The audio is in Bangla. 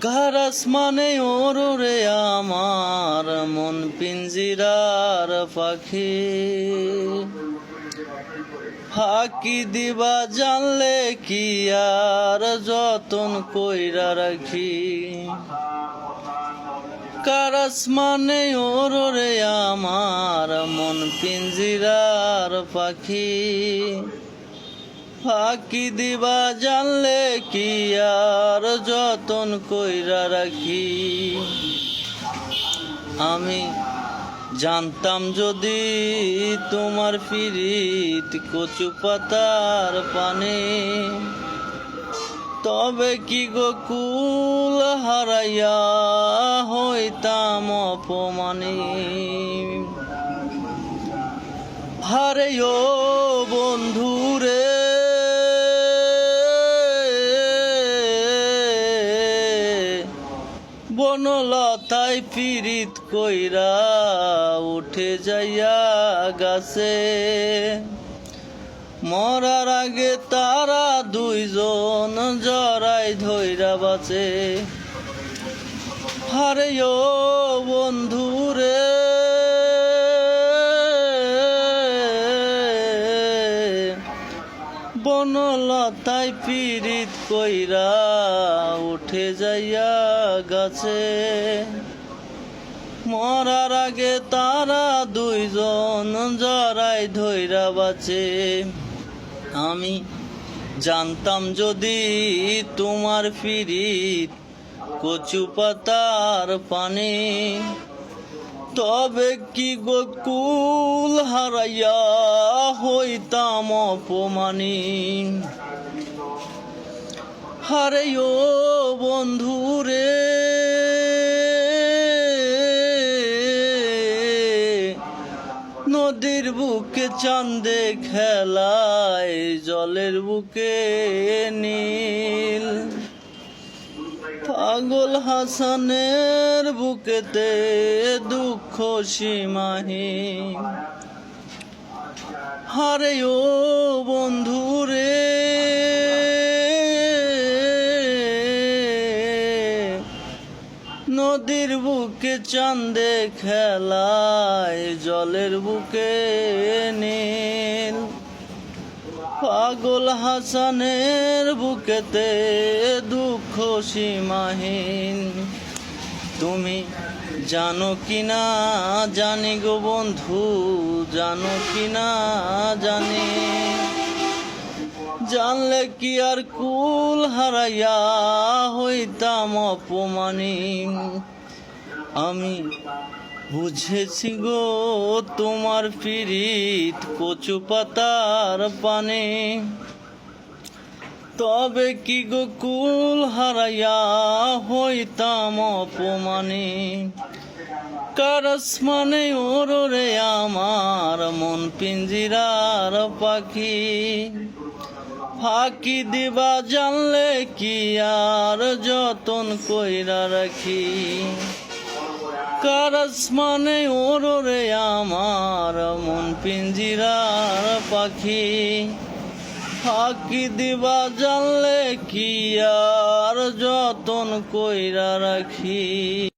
কার আসমানে ওরে আমার মন পিঞ্জিরার পাখি, ফাঁকি দিবা জানলে কি আর যতন কইরা রাখি। কার আসমানে ওরে আমার মন পিঞ্জিরার পাখি, ফাঁকি দিবা জানলে কি আর যতন কইরা রাখি। আমি জানতাম যদি তোমার পিরিত কচু পাতার পানে, তবে কি গোকুল হারাইয়া হইতাম অপমানী। হারে ও বন্ধুরে, বনলতায় পিরিত কইরা উঠে যাইয়া গাছে, মরার আগে তারা দুইজন জড়াই ধইরা বাঁচে। হারে ও বন্ধুরে, বনলতায় পিরিত কইরা উঠে যাইয়া গাছে, মরার আগে তারা দুইজন জড়াই ধইরা বাঁচে। আমি জানতাম যদি তোমার পিরিত কচু পাতার পানে, তবে কি গোকুল হারাইয়া হইতাম অপমানী। হারে ও বন্ধুরে, নদীর বুকে চাঁদে খেলায় জলের বুকে নীল, পাগল হাসানের বুকেতে দুঃখ সীমাহীন। হারে ও বন্ধুরে, নদীর বুকে চাঁদে খেলায় জলের বুকে নীল, পাগল হাসানের বুকেতে দুঃখ সীমাহীন। তুমি জানো কিনা জানি গো বন্ধু, জানো কিনা জানি, জানলে কি আর কুল হারাইয়া হইতাম অপমানী। আমি বুঝেছি গো তোমার পিরিত কচু পাতার পানে, তবে কি গো কুল হারাইয়া হইতাম অপমানী। কার আসমানে ওরে আমার মন পিঞ্জিরার পাখি, ফাঁকি দিবা জানলে কি আর যতন কইরা রাখি। কার আসমানে ওরে আমার মন পিঞ্জিরার পাখি, ফাঁকি দিবা জানলে কি আর যতন কইরা রাখি।